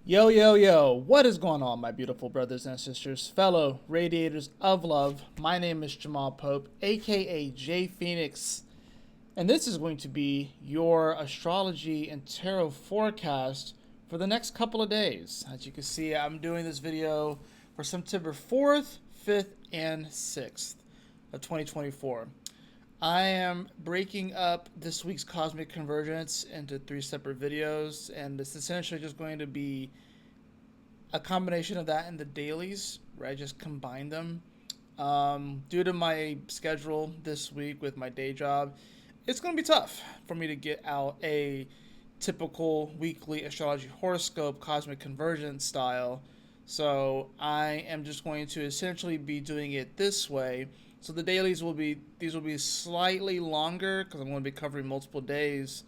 Yo, yo, yo, what is going on, my beautiful brothers and sisters, fellow radiators of love? My name is Jamal Pope, aka J Phoenix, and this is going to be your astrology and tarot forecast for the next couple of days. As you can see, I'm doing this video for September 4th, 5th, and 6th of 2024. I am breaking up this week's cosmic convergence into 3 separate videos, and it's essentially just going to be a combination of that and the dailies, where I just combine them. Due to my schedule this week with my day job, it's going to be tough for me to get out a typical weekly astrology horoscope cosmic convergence style. So I am just going to essentially be doing it this way. So the dailies will be slightly longer because I'm going to be covering multiple days.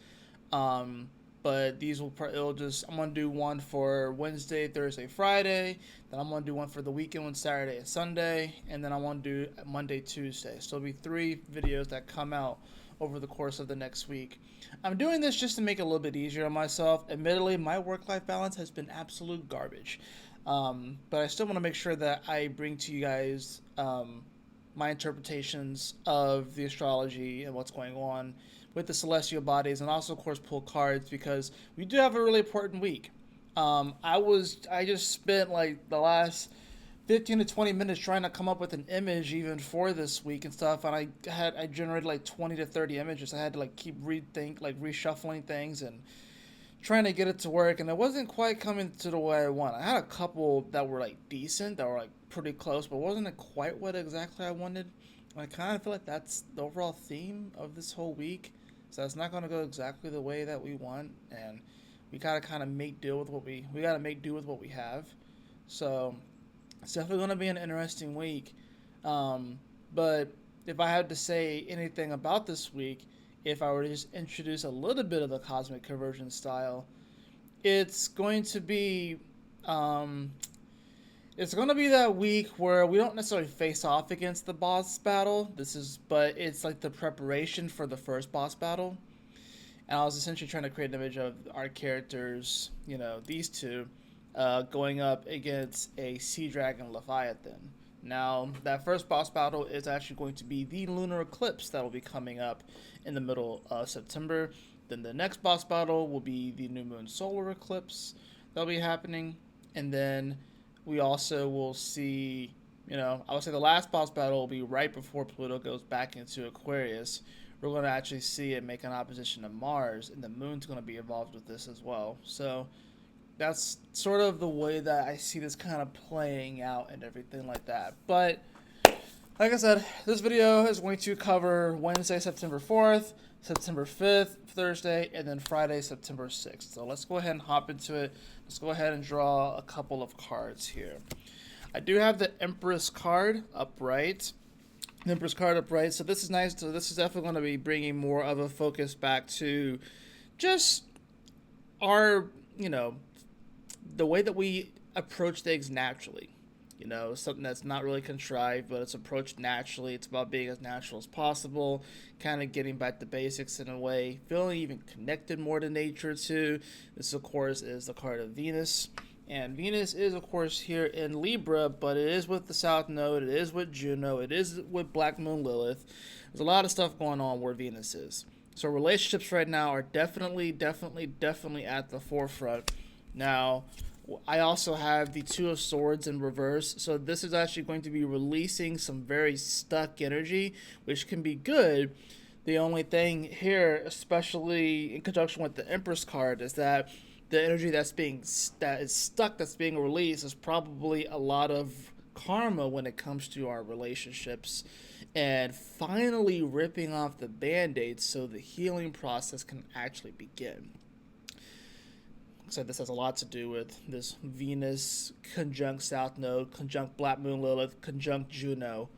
But these will I'm gonna do one for Wednesday, Thursday, Friday. Then I'm gonna do one for the weekend, one Saturday and Sunday, and then I want to do Monday, Tuesday. So it'll be 3 videos that come out over the course of the next week. I'm doing this just to make it a little bit easier on myself. Admittedly, my work-life balance has been absolute garbage, but I still want to make sure that I bring to you guys my interpretations of the astrology and what's going on with the celestial bodies, and also of course pull cards because we do have a really important week. I just spent like the last 15 to 20 minutes trying to come up with an image even for this week and stuff, and I generated like 20 to 30 images. I had to like keep reshuffling things and trying to get it to work, and it wasn't quite coming to the way I want. I had a couple that were like decent, that were like pretty close, but wasn't quite what exactly I wanted. And I kind of feel like that's the overall theme of this whole week. So it's not going to go exactly the way that we want, and we gotta kind of make deal with what we gotta make do with what we have. So it's definitely going to be an interesting week. But if I had to say anything about this week, if I were to just introduce a little bit of the cosmic conversion style, it's going to be that week where we don't necessarily face off against the boss battle. But it's like the preparation for the first boss battle. And I was essentially trying to create an image of our characters, these two, going up against a sea dragon Leviathan. Now, that first boss battle is actually going to be the lunar eclipse that will be coming up in the middle of September. Then the next boss battle will be the new moon solar eclipse that will be happening. And then we also will see, I would say the last boss battle will be right before Pluto goes back into Aquarius. We're going to actually see it make an opposition to Mars, and the moon's going to be involved with this as well. So that's sort of the way that I see this kind of playing out and everything like that. But like I said, this video is going to cover Wednesday, September 4th, September 5th, Thursday, and then Friday, September 6th. So let's go ahead and hop into it. Let's go ahead and draw a couple of cards here. I do have the Empress card upright. So this is nice. So this is definitely going to be bringing more of a focus back to just our, the way that we approach things naturally. Something that's not really contrived, but it's approached naturally. It's about being as natural as possible, kind of getting back to basics in a way, feeling even connected more to nature too. This, of course, is the card of Venus. And Venus is, of course, here in Libra, but it is with the South Node, it is with Juno, it is with Black Moon Lilith. There's a lot of stuff going on where Venus is. So relationships right now are definitely at the forefront. Now, I also have the Two of Swords in reverse, so this is actually going to be releasing some very stuck energy, which can be good. The only thing here, especially in conjunction with the Empress card, is that the energy that's being released is probably a lot of karma when it comes to our relationships, and finally ripping off the band-aids so the healing process can actually begin. So this has a lot to do with this Venus conjunct South Node, conjunct Black Moon Lilith, conjunct Juno,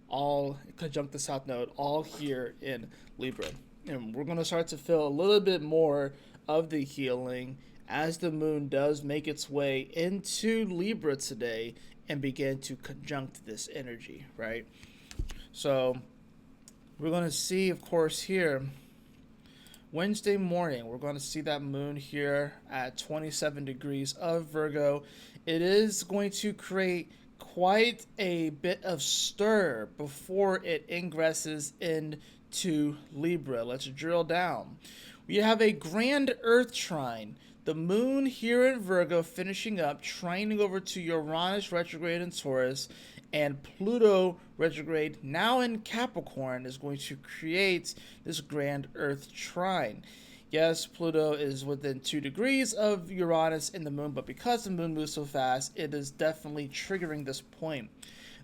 all conjunct the South Node, all here in Libra. And we're going to start to feel a little bit more of the healing as the moon does make its way into Libra today and begin to conjunct this energy, right? So we're going to see, of course, here Wednesday morning, we're going to see that moon here at 27 degrees of Virgo. It is going to create quite a bit of stir before it ingresses into Libra. Let's drill down. We have a grand Earth trine. The moon here in Virgo finishing up, trining over to Uranus retrograde in Taurus, and Pluto retrograde now in Capricorn is going to create this grand Earth trine. Yes, Pluto is within 2 degrees of Uranus and the moon, but because the moon moves so fast, it is definitely triggering this point.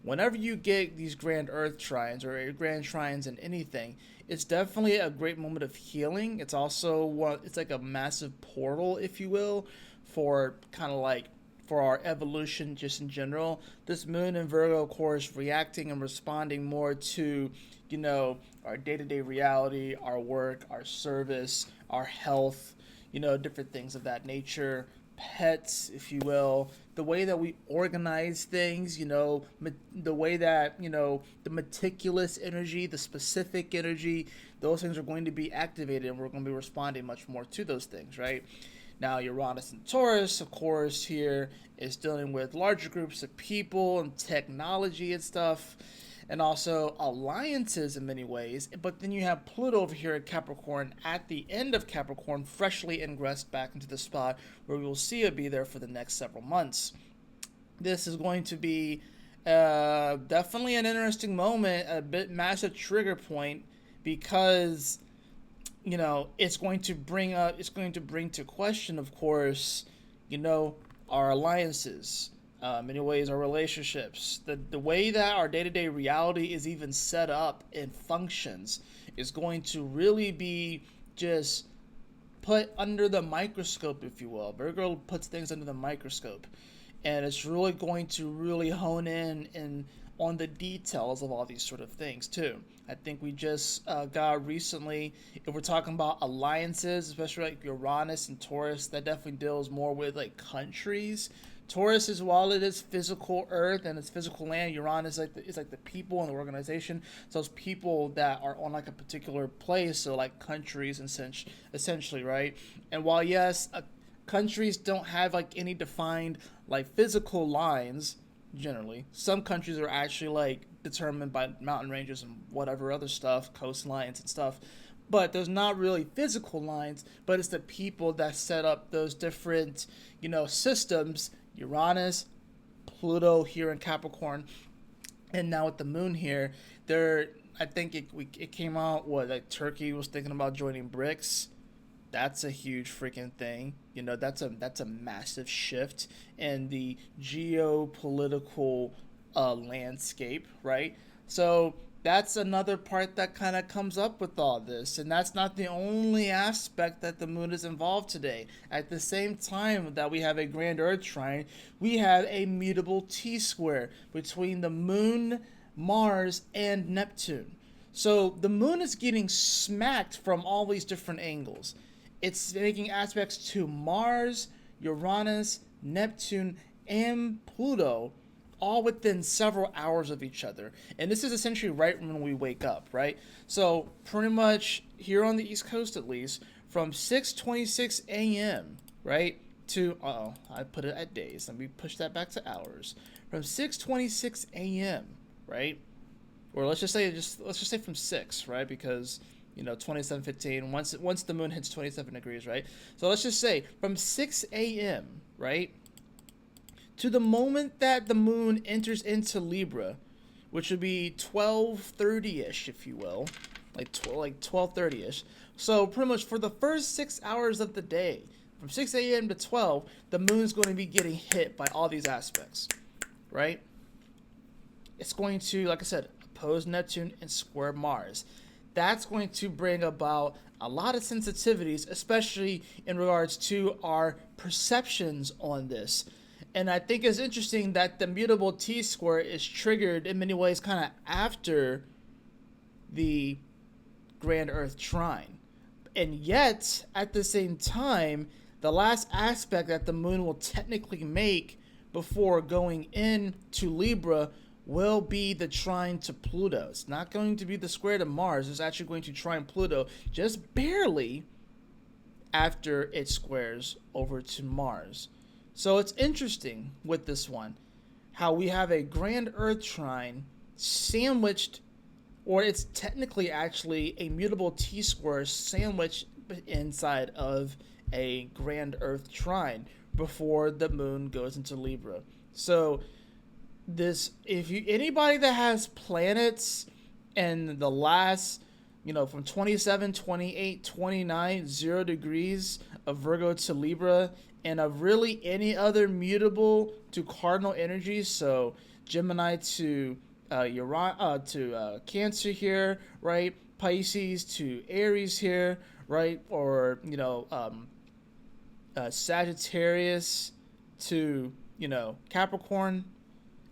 Whenever you get these grand Earth trines or grand trines in anything, it's definitely a great moment of healing. It's also it's like a massive portal, if you will, for kind of like for our evolution just in general. This moon in Virgo, of course, reacting and responding more to, our day-to-day reality, our work, our service, our health, different things of that nature, pets, if you will, the way that we organize things, the way that, the meticulous energy, the specific energy, those things are going to be activated, and we're going to be responding much more to those things, right? Now, Uranus and Taurus, of course, here is dealing with larger groups of people and technology and stuff, and also alliances in many ways. But then you have Pluto over here at Capricorn at the end of Capricorn, freshly ingressed back into the spot where we will see it be there for the next several months. This is going to be definitely an interesting moment, a bit massive trigger point, because it's going to bring to question, of course, our alliances, many ways our relationships, the way that our day-to-day reality is even set up and functions is going to really be just put under the microscope, if you will. Virgo puts things under the microscope, and it's really going to really hone in on the details of all these sort of things too. I think we just got recently, if we're talking about alliances, especially like Uranus and Taurus, that definitely deals more with like countries. Taurus, is while it is physical Earth and it's physical land, Uranus is like the people and the organization. So those people that are on like a particular place, so like countries essentially, right? And while yes, countries don't have like any defined like physical lines. Generally, some countries are actually like determined by mountain ranges and whatever other stuff, coastlines and stuff, but there's not really physical lines, but it's the people that set up those different systems. Uranus, Pluto here in Capricorn, and now with the moon here, I think it came out like Turkey was thinking about joining BRICS. That's a huge freaking thing. That's a massive shift in the geopolitical landscape, right? So that's another part that kind of comes up with all this. And that's not the only aspect that the moon is involved today. At the same time that we have a grand Earth trine, we have a mutable T-square between the moon, Mars, and Neptune. So the moon is getting smacked from all these different angles. It's making aspects to Mars, Uranus, Neptune, and Pluto, all within several hours of each other. And this is essentially right when we wake up, right? So pretty much here on the East Coast, at least, from 6:26 a.m., right, to, I put it at days. Let me push that back to hours. From 6:26 a.m., right? Or let's just say from 6, right? Because 27:15, once the moon hits 27 degrees, right? So let's just say from 6 a.m., right, to the moment that the moon enters into Libra, which would be 12:30ish, if you will, like 12:30ish. So pretty much for the first 6 hours of the day, from 6 a.m. to 12, the moon's going to be getting hit by all these aspects, right? It's going to, like I said, oppose Neptune and square Mars. That's going to bring about a lot of sensitivities, especially in regards to our perceptions on this. And I think it's interesting that the mutable T-square is triggered in many ways kind of after the grand Earth trine. And yet, at the same time, the last aspect that the moon will technically make before going into Libra will be the trine to Pluto. It's not going to be the square to Mars. It's actually going to trine Pluto just barely after it squares over to Mars. So it's interesting with this one how we have a grand Earth trine sandwiched, or it's technically actually a mutable T-square sandwiched inside of a grand Earth trine before the moon goes into Libra. So this, if you, anybody that has planets in the last, from 27, 28, 29, 0 degrees of Virgo to Libra, and of really any other mutable to cardinal energies, so Gemini to Cancer here, right? Pisces to Aries here, right? Or Sagittarius to Capricorn.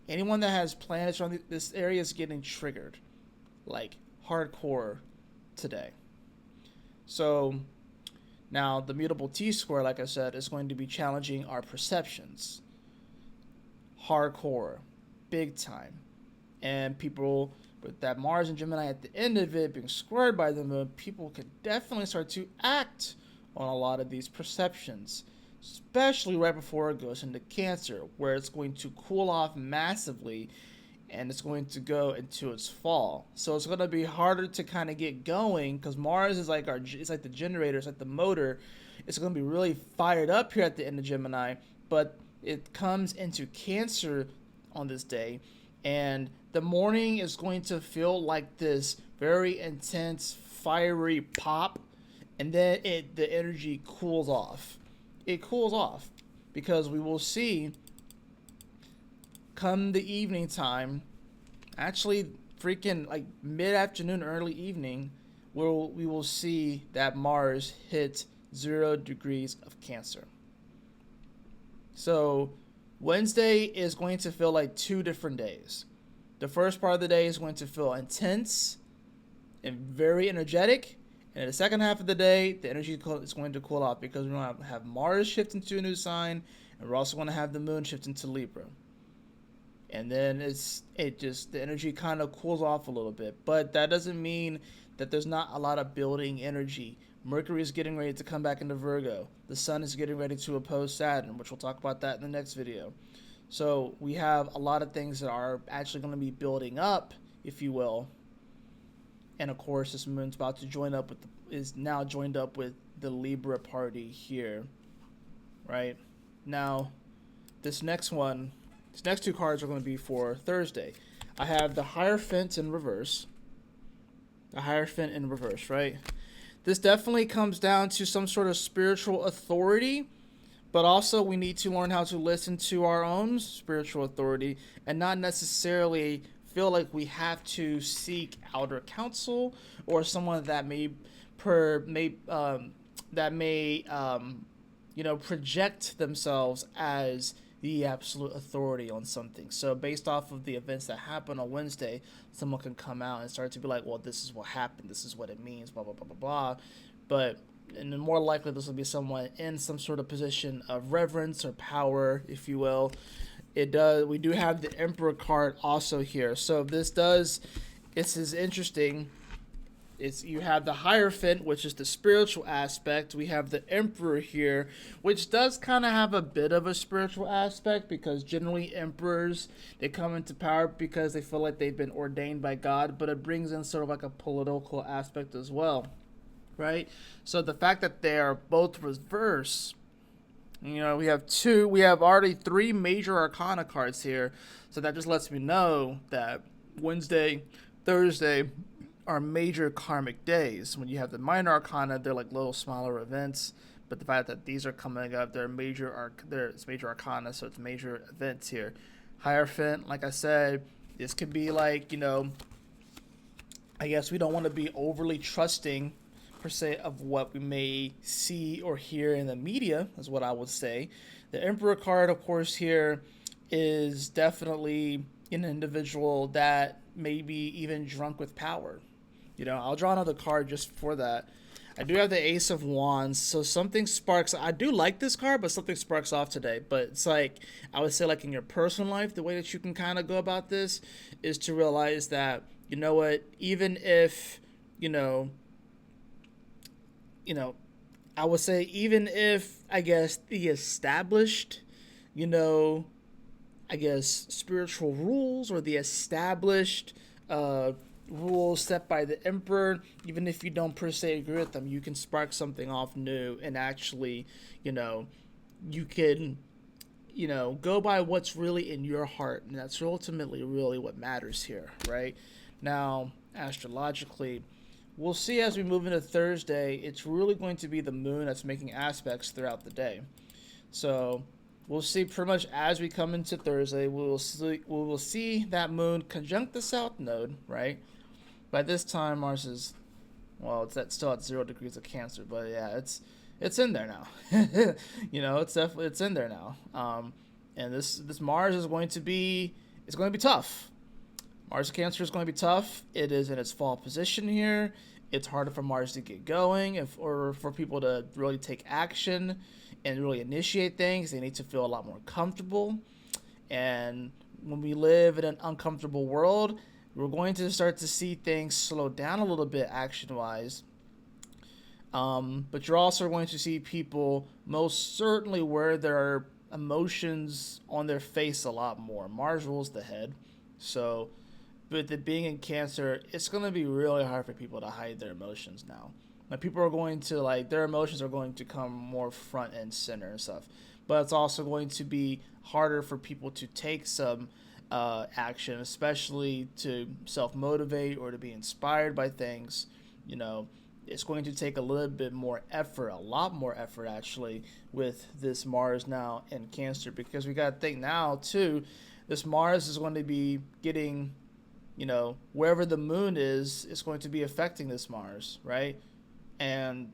Anyone that has planets on this area is getting triggered, like hardcore today. So now the mutable T-square, like I said, is going to be challenging our perceptions. Hardcore, big time. And people with that Mars and Gemini at the end of it being squared by the moon, people could definitely start to act on a lot of these perceptions, especially right before it goes into Cancer, where it's going to cool off massively and it's going to go into its fall. So it's going to be harder to kind of get going because Mars is like it's like the generator, it's like the motor. It's going to be really fired up here at the end of Gemini, but it comes into Cancer on this day, and the morning is going to feel like this very intense, fiery pop, and then the energy cools off. It cools off because we will see come the evening time, actually freaking like mid-afternoon, early evening, we will see that Mars hit 0 degrees of Cancer. So Wednesday is going to feel like 2 different days. The first part of the day is going to feel intense and very energetic. And in the second half of the day, the energy is going to cool off because we're going to have Mars shift into a new sign, and we're also going to have the moon shift into Libra. And then the energy kind of cools off a little bit. But that doesn't mean that there's not a lot of building energy. Mercury is getting ready to come back into Virgo. The sun is getting ready to oppose Saturn, which we'll talk about that in the next video. So we have a lot of things that are actually going to be building up, if you will. And of course, this moon's about to is now joined up with the Libra party here, right? Now, these next 2 cards are going to be for Thursday. I have the Hierophant in reverse. The Hierophant in reverse, right? This definitely comes down to some sort of spiritual authority, but also we need to learn how to listen to our own spiritual authority and not necessarily feel like we have to seek outer counsel or someone that may project themselves as the absolute authority on something. So based off of the events that happen on Wednesday, someone can come out and start to be like, well, this is what happened, this is what it means, blah, blah, blah, blah, blah. But and more likely this will be someone in some sort of position of reverence or power, if you will. We do have the Emperor card also here. So this is interesting. You have the Hierophant, which is the spiritual aspect. We have the Emperor here, which does kind of have a bit of a spiritual aspect because generally emperors, they come into power because they feel like they've been ordained by God, but it brings in sort of like a political aspect as well, right? So the fact that they are both reverse, we have already 3 major arcana cards here, so that just lets me know that Wednesday, Thursday are major karmic days. When you have the minor arcana, they're like little smaller events, but the fact that these are coming up, it's major arcana, so it's major events here. Hierophant, like I said, this could be like, I guess we don't want to be overly trusting per se of what we may see or hear in the media, is what I would say. The Emperor card, of course, here is definitely an individual that may be even drunk with power. I'll draw another card just for that. I do have the Ace of Wands, so something sparks. I do like this card, but something sparks off today. But it's like, I would say, like in your personal life, the way that you can kind of go about this is to realize that, you know what, even if, you know, you know, I would say, even if, I guess, the established, you know, I guess, spiritual rules or the established uh, rules set by the emperor, even if you don't per se agree with them, you can spark something off new and actually, you know, you can, you know, go by what's really in your heart. And that's ultimately really what matters here, right? Now, astrologically, we'll see as we move into Thursday, it's really going to be the moon that's making aspects throughout the day. So we'll see pretty much as we come into Thursday, we will see that moon conjunct the south node, right? By this time, Mars is, well, still at 0 degrees of Cancer, but yeah, it's in there now. You know, it's in there now. And this Mars is going to be, it's going to be tough. Mars Cancer is going to be tough. It is in its fall position here. It's harder for Mars to get going, or for people to really take action and really initiate things. They need to feel a lot more comfortable. And when we live in an uncomfortable world, we're going to start to see things slow down a little bit action-wise. But you're also going to see people most certainly wear their emotions on their face a lot more. Mars rules the head. So with it being in Cancer, it's going to be really hard for people to hide their emotions now. Like, people are going to, like, their emotions are going to come more front and center and stuff. But it's also going to be harder for people to take some action, especially to self-motivate or to be inspired by things. You know, it's going to take a little bit more effort, a lot more effort actually, with this Mars now in Cancer, because we got to think now too, this Mars is going to be getting, you know, wherever the moon is, it's going to be affecting this Mars, right? And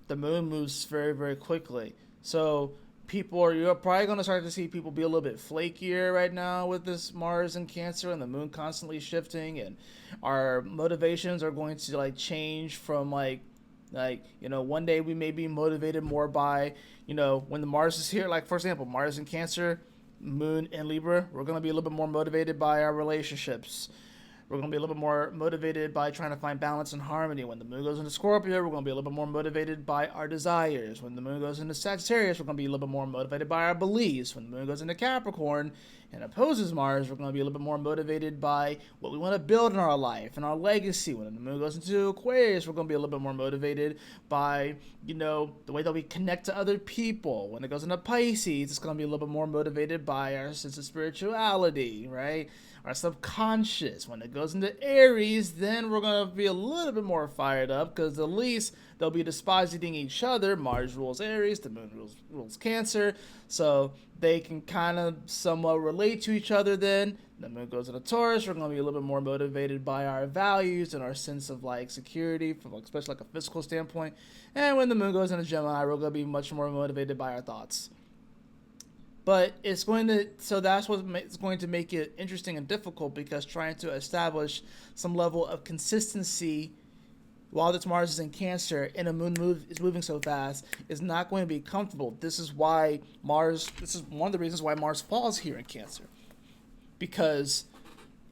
the moon moves very, very quickly. So you're probably going to start to see people be a little bit flakier right now with this Mars in Cancer and the moon constantly shifting, and our motivations are going to like change from like, you know, one day we may be motivated more by, you know, when the Mars is here, like for example, Mars in Cancer, moon in Libra, we're going to be a little bit more motivated by our relationships. We're going to be a little bit more motivated by trying to find balance and harmony. When the moon goes into Scorpio, we're going to be a little bit more motivated by our desires. When the moon goes into Sagittarius, we're going to be a little bit more motivated by our beliefs. When the moon goes into Capricorn and opposes Mars, we're going to be a little bit more motivated by what we want to build in our life and our legacy. When the moon goes into Aquarius, we're going to be a little bit more motivated by, you know, the way that we connect to other people. When it goes into Pisces, it's going to be a little bit more motivated by our sense of spirituality, right? Our subconscious. When it goes into Aries, then we're going to be a little bit more fired up, because at least they'll be despising each other. Mars rules Aries, the moon rules Cancer, so they can kind of somewhat relate to each other then. The moon goes into Taurus, we're going to be a little bit more motivated by our values and our sense of like security, from especially like a physical standpoint. And when the moon goes into Gemini, we're going to be much more motivated by our thoughts. But it's going to, so that's what's going to make it interesting and difficult, because trying to establish some level of consistency while this Mars is in Cancer and a moon is moving so fast is not going to be comfortable. This is one of the reasons why Mars falls here in Cancer, because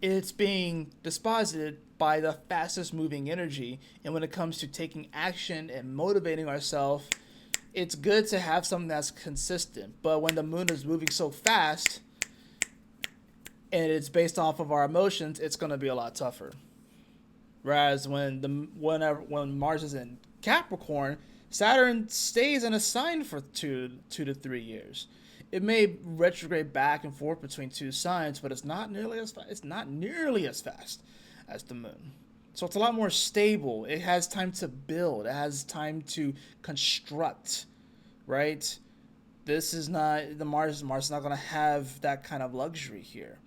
it's being disposited by the fastest moving energy. And when it comes to taking action and motivating ourselves, it's good to have something that's consistent. But when the moon is moving so fast and it's based off of our emotions, it's going to be a lot tougher. Whereas when Mars is in Capricorn, Saturn stays in a sign for 2 to 3 years. It may retrograde back and forth between two signs, but it's not nearly as fast. It's not nearly as fast as the moon. So it's a lot more stable. It has time to build. It has time to construct, right? This is not, the Mars is not going to have that kind of luxury here.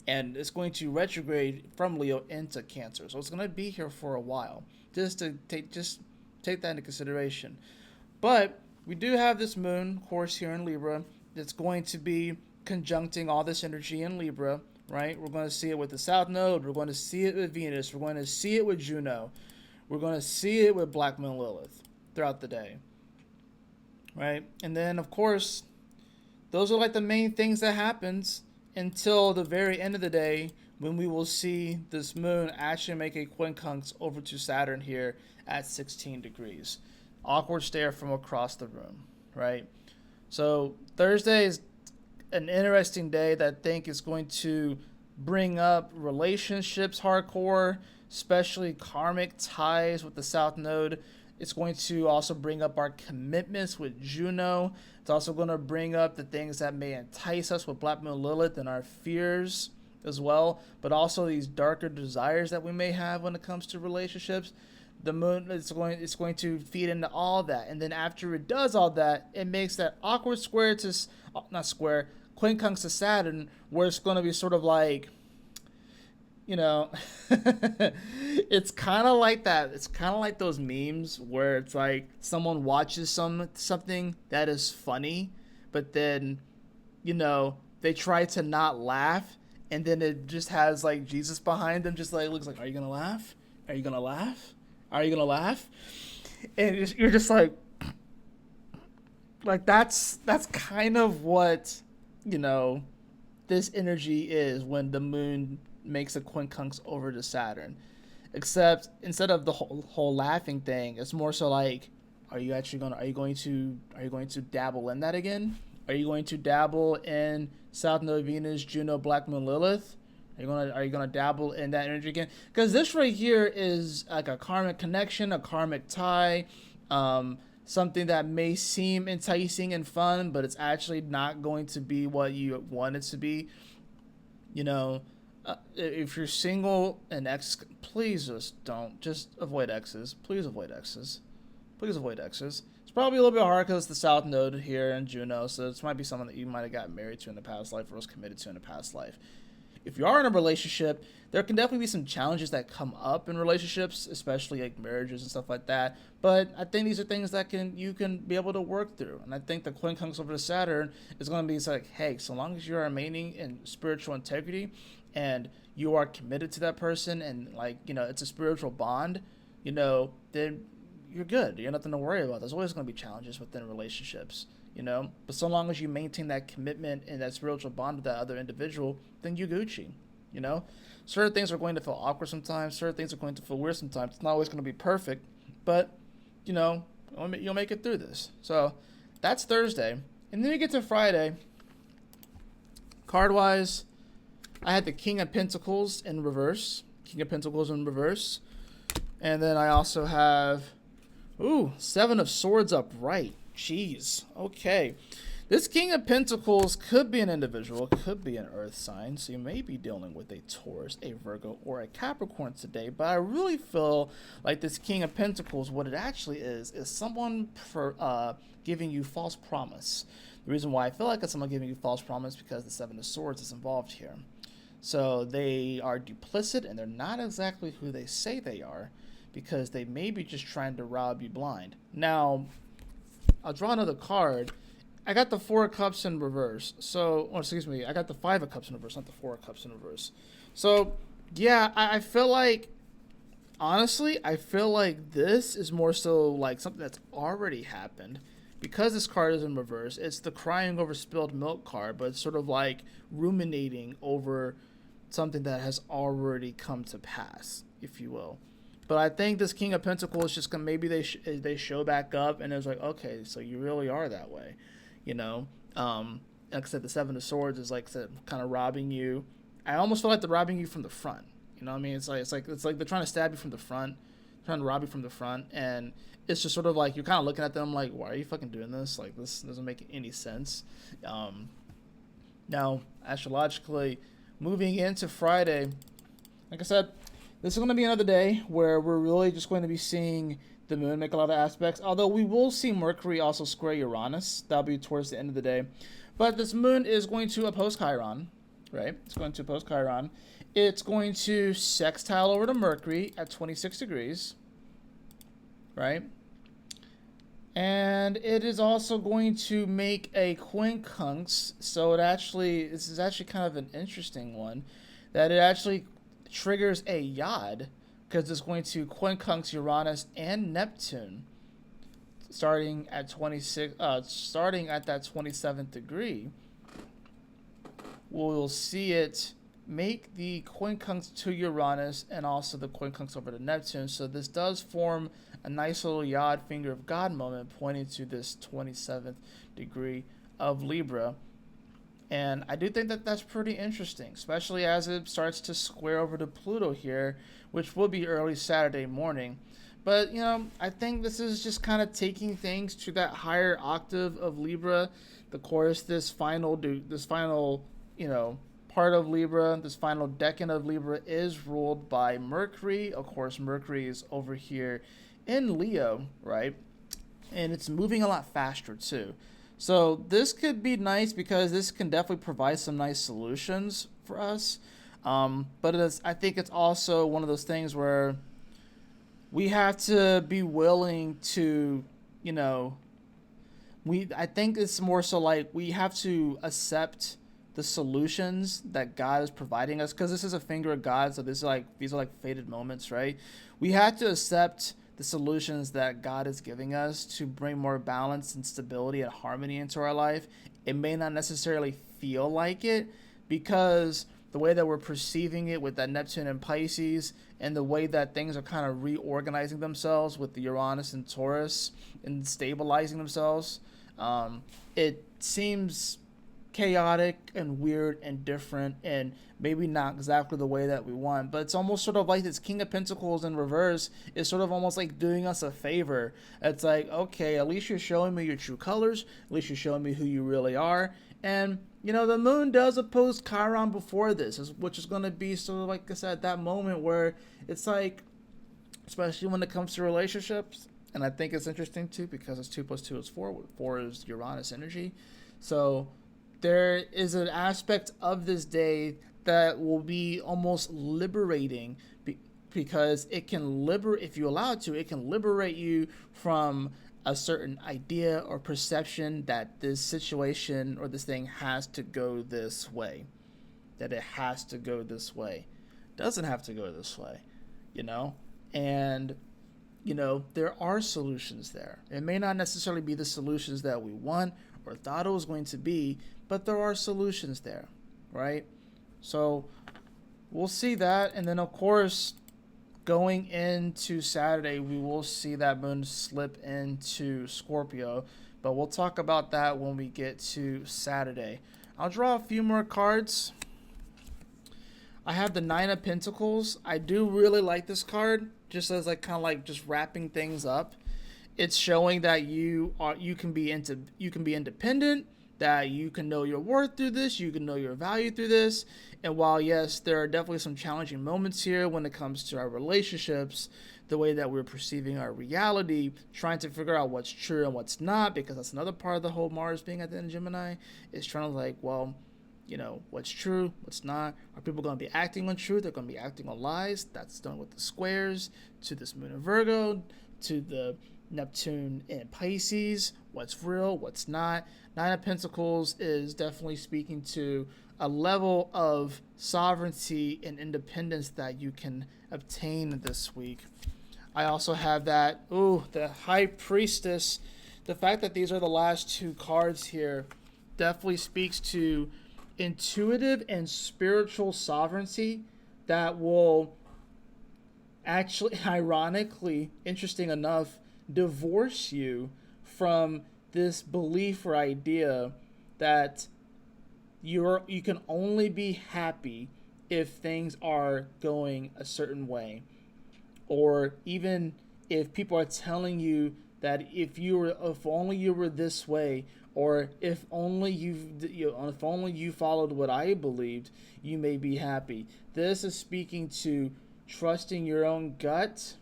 And it's going to retrograde from Leo into Cancer. So it's going to be here for a while. Just take that into consideration. But we do have this moon, of course, here in Libra. It's going to be conjuncting all this energy in Libra, right? We're going to see it with the South Node. We're going to see it with Venus. We're going to see it with Juno. We're going to see it with Black Moon Lilith. throughout the day, right? And then, of course, those are like the main things that happens until the very end of the day when we will see this moon actually make a quincunx over to Saturn here at 16 degrees. Awkward stare from across the room, right? So Thursday is an interesting day that I think is going to bring up relationships hardcore, especially karmic ties with the South Node. It's going to also bring up our commitments with Juno. It's also going to bring up the things that may entice us with Black Moon Lilith and our fears as well, but also these darker desires that we may have when it comes to relationships. The moon is going to feed into all that, and then after it does all that, it makes that awkward square to not square quincunx to Saturn, where it's going to be sort of like, you know, it's kind of like that. It's kind of like those memes where it's like someone watches something that is funny, but then, you know, they try to not laugh, and then it just has like Jesus behind them, just like looks like, are you gonna laugh? Are you gonna laugh? Are you gonna laugh? And you're just like that's kind of what, you know, this energy is when the moon makes a quincunx over to Saturn. Except instead of the whole laughing thing, it's more so like, are you going to dabble in that again? Are you going to dabble in South Node Venus, Juno, Black Moon Lilith? Are you gonna dabble in that energy again? Because this right here is like a karmic connection, a karmic tie, something that may seem enticing and fun, but it's actually not going to be what you want it to be. You know, if you're single and ex, please just avoid exes. Please avoid exes. Please avoid exes. It's probably a little bit hard because it's the South Node here in Juno, so this might be someone that you might have gotten married to in the past life or was committed to in a past life. If you are in a relationship, there can definitely be some challenges that come up in relationships, especially like marriages and stuff like that. But I think these are things that you can be able to work through. And I think the quincunx over to Saturn is going to be like, hey, so long as you are remaining in spiritual integrity and you are committed to that person and, like, you know, it's a spiritual bond, you know, then you're good. You have nothing to worry about. There's always going to be challenges within relationships, you know, but so long as you maintain that commitment and that spiritual bond with that other individual, then you Gucci, you know. Certain things are going to feel awkward sometimes. Certain things are going to feel weird sometimes. It's not always going to be perfect, but, you know, you'll make it through this. So that's Thursday. And then we get to Friday. Card-wise, I had the King of Pentacles in reverse. King of Pentacles in reverse. And then I also have, Seven of Swords upright. Jeez. Okay. This King of Pentacles could be an individual, could be an earth sign, so you may be dealing with a Taurus, a Virgo, or a Capricorn today, but I really feel like this King of Pentacles, what it actually is someone giving you false promise. The reason why I feel like it's someone giving you false promise because the Seven of Swords is involved here. So they are duplicit, and they're not exactly who they say they are, because they may be just trying to rob you blind. Now, I'll draw another card. I got the Four of Cups in reverse. I got the Five of Cups in reverse, not the Four of Cups in reverse. So, yeah, I feel like, honestly, this is more so like something that's already happened. Because this card is in reverse, it's the crying over spilled milk card, but it's sort of like ruminating over something that has already come to pass, if you will. But I think this King of Pentacles is just gonna, maybe they show back up and it's like, okay, so you really are that way, you know. Like I said, the Seven of Swords is like kind of robbing you. I almost feel like they're robbing you from the front. You know what I mean? It's like they're trying to stab you from the front, trying to rob you from the front, and it's just sort of like you're kind of looking at them like, why are you fucking doing this? Like, this doesn't make any sense. Now, astrologically, moving into Friday, like I said, this is going to be another day where we're really just going to be seeing the moon make a lot of aspects. Although we will see Mercury also square Uranus. That'll be towards the end of the day. But this moon is going to oppose Chiron, right? It's going to oppose Chiron. It's going to sextile over to Mercury at 26 degrees, right? And it is also going to make a quincunx. So this is actually kind of an interesting one, that it actually triggers a yod, because it's going to quincunx Uranus and Neptune starting at 26, starting at that 27th degree, we'll see it make the quincunx to Uranus and also the quincunx over to Neptune. So this does form a nice little Yod finger of God moment pointing to this 27th degree of Libra. And I do think that that's pretty interesting, especially as it starts to square over to Pluto here, which will be early Saturday morning. But, I think this is just kind of taking things to that higher octave of Libra. Of course, this final, part of Libra, this final decan of Libra is ruled by Mercury. Of course, Mercury is over here in Leo, right? And it's moving a lot faster too. So this could be nice because this can definitely provide some nice solutions for us. But I think it's also one of those things where we have to be willing to, I think it's more so like we have to accept the solutions that God is providing us, because this is a finger of God, so these are like fated moments, right? We have to accept the solutions that God is giving us to bring more balance and stability and harmony into our life. It may not necessarily feel like it because the way that we're perceiving it with that Neptune and Pisces and the way that things are kind of reorganizing themselves with the Uranus and Taurus and stabilizing themselves, it seems chaotic and weird and different and maybe not exactly the way that we want. But it's almost sort of like this King of Pentacles in reverse is sort of almost like doing us a favor. It's like, okay, at least you're showing me your true colors, at least you're showing me who you really are. And the moon does oppose Chiron before this, which is going to be sort of like I said, that moment where it's like, especially when it comes to relationships, and I think it's interesting too because it's 2 + 2 is 4. 4 is Uranus energy. So there is an aspect of this day that will be almost liberating because it can if you allow it to, it can liberate you from a certain idea or perception that this situation or this thing has to go this way, that it has to go this way. It doesn't have to go this way, and there are solutions there. It may not necessarily be the solutions that we want or thought it was going to be, but there are solutions there, right? So we'll see that. And then, of course, going into Saturday, we will see that moon slip into Scorpio. But we'll talk about that when we get to Saturday. I'll draw a few more cards. I have the 9 of Pentacles. I do really like this card, just as like kind of like just wrapping things up. It's showing that you can be independent, that you can know your worth through this, you can know your value through this. And while yes, there are definitely some challenging moments here when it comes to our relationships, the way that we're perceiving our reality, trying to figure out what's true and what's not, because that's another part of the whole Mars being at the end of Gemini, is trying to like, well, what's true, what's not. Are people going to be acting on truth? They're going to be acting on lies. That's done with the squares to this moon in Virgo, to the Neptune and Pisces. What's real, what's not. 9 of Pentacles is definitely speaking to a level of sovereignty and independence that you can obtain this week. I also have that, the High Priestess. The fact that these are the last 2 cards here definitely speaks to intuitive and spiritual sovereignty that will actually, ironically, interesting enough, divorce you from this belief or idea that you can only be happy if things are going a certain way, or even if people are telling you that if only you were this way, or if only you followed what I believed, you may be happy. This is speaking to trusting your own gut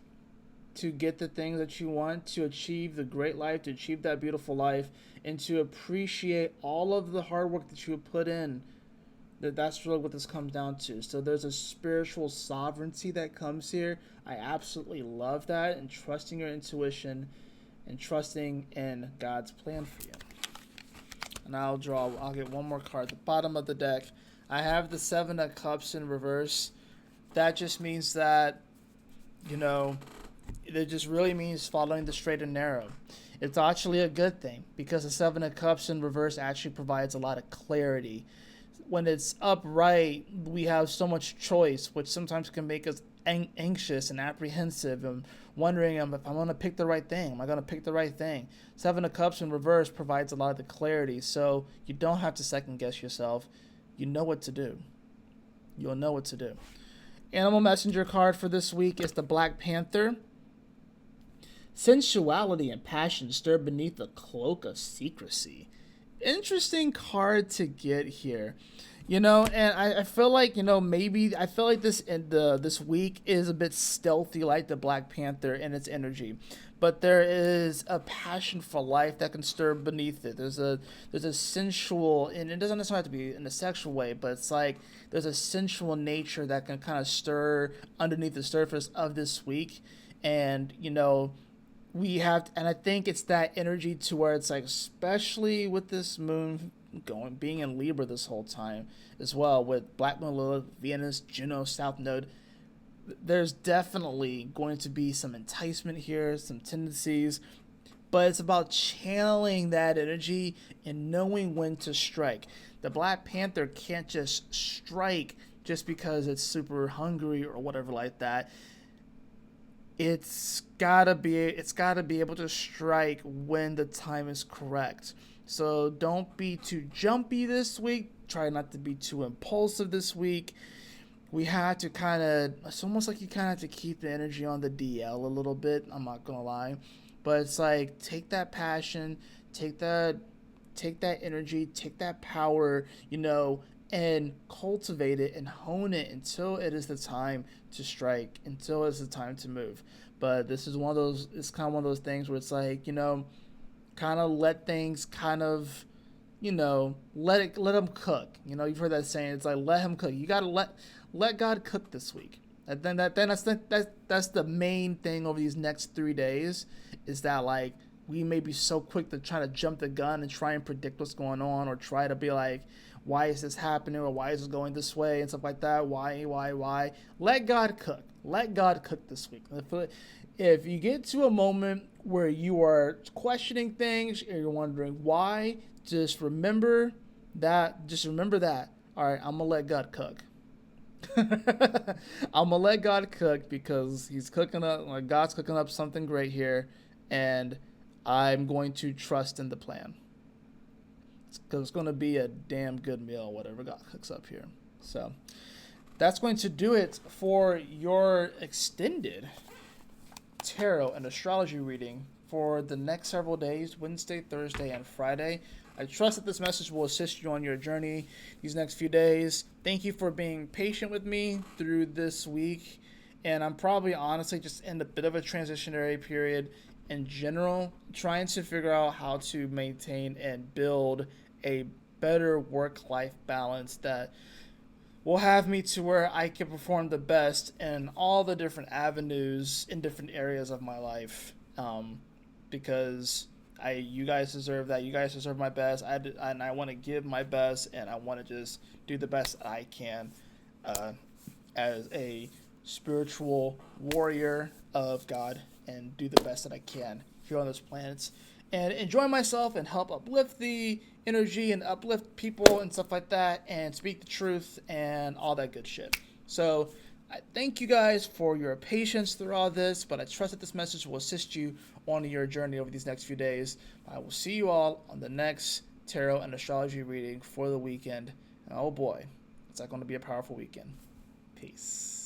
to get the things that you want, to achieve the great life, to achieve that beautiful life, and to appreciate all of the hard work that you have put in. That's really what this comes down to. So there's a spiritual sovereignty that comes here. I absolutely love that, and trusting your intuition and trusting in God's plan for you. And I'll get one more card at the bottom of the deck. I have the 7 of Cups in reverse. That just means that, It just really means following the straight and narrow. It's actually a good thing because the Seven of Cups in reverse actually provides a lot of clarity. When it's upright, we have so much choice, which sometimes can make us anxious and apprehensive and wondering if I'm going to pick the right thing. Am I going to pick the right thing? Seven of Cups in reverse provides a lot of the clarity, so you don't have to second guess yourself. You know what to do. You'll know what to do. Animal messenger card for this week is the Black Panther. Sensuality and passion stir beneath a cloak of secrecy. Interesting card to get here. And I feel like, maybe I feel like this week is a bit stealthy like the Black Panther in its energy. But there is a passion for life that can stir beneath it. There's a sensual, and it doesn't necessarily have to be in a sexual way, but it's like there's a sensual nature that can kind of stir underneath the surface of this week. And, and I think it's that energy to where it's like, especially with this moon being in Libra this whole time as well, with Black Moon, Lilith, Venus, Juno, South Node, there's definitely going to be some enticement here, some tendencies, but it's about channeling that energy and knowing when to strike. The Black Panther can't just strike just because it's super hungry or whatever like that. It's gotta be able to strike when the time is correct. So don't be too jumpy this week. Try not to be too impulsive this week. We have to it's almost like you kind of have to keep the energy on the DL a little bit. I'm not gonna lie, but it's like take that passion, take that energy, take that power, and cultivate it and hone it until it is the time to strike, until it's the time to move. But this is it's kind of one of those things where it's like, kind of let things let them cook. You've heard that saying. It's like, let him cook. You got to let God cook this week. And then that's the main thing over these next 3 days is that, like, we may be so quick to try to jump the gun and try and predict what's going on, or try to be like, why is this happening, or why is it going this way and stuff like that. Why? Let God cook. Let God cook this week. If you get to a moment where you are questioning things and you're wondering why, just remember that. All right, I'm gonna let God cook. I'm gonna let God cook because He's cooking up. Like, God's cooking up something great here, and I'm going to trust in the plan. Because it's going to be a damn good meal, whatever God cooks up here. So that's going to do it for your extended tarot and astrology reading for the next several days, Wednesday, Thursday, and Friday. I trust that this message will assist you on your journey these next few days. Thank you for being patient with me through this week. And I'm probably honestly just in a bit of a transitionary period in general, trying to figure out how to maintain and build a better work-life balance that will have me to where I can perform the best in all the different avenues in different areas of my life. Because you guys deserve that. You guys deserve my best. And I want to give my best, and I want to just do the best that I can as a spiritual warrior of God, and do the best that I can here on this planet, and enjoy myself and help uplift the energy and uplift people and stuff like that, and speak the truth and all that good shit. So I thank you guys for your patience through all this, but I trust that this message will assist you on your journey over these next few days. I will see you all on the next tarot and astrology reading for the weekend. And oh boy, it's going to be a powerful weekend. Peace.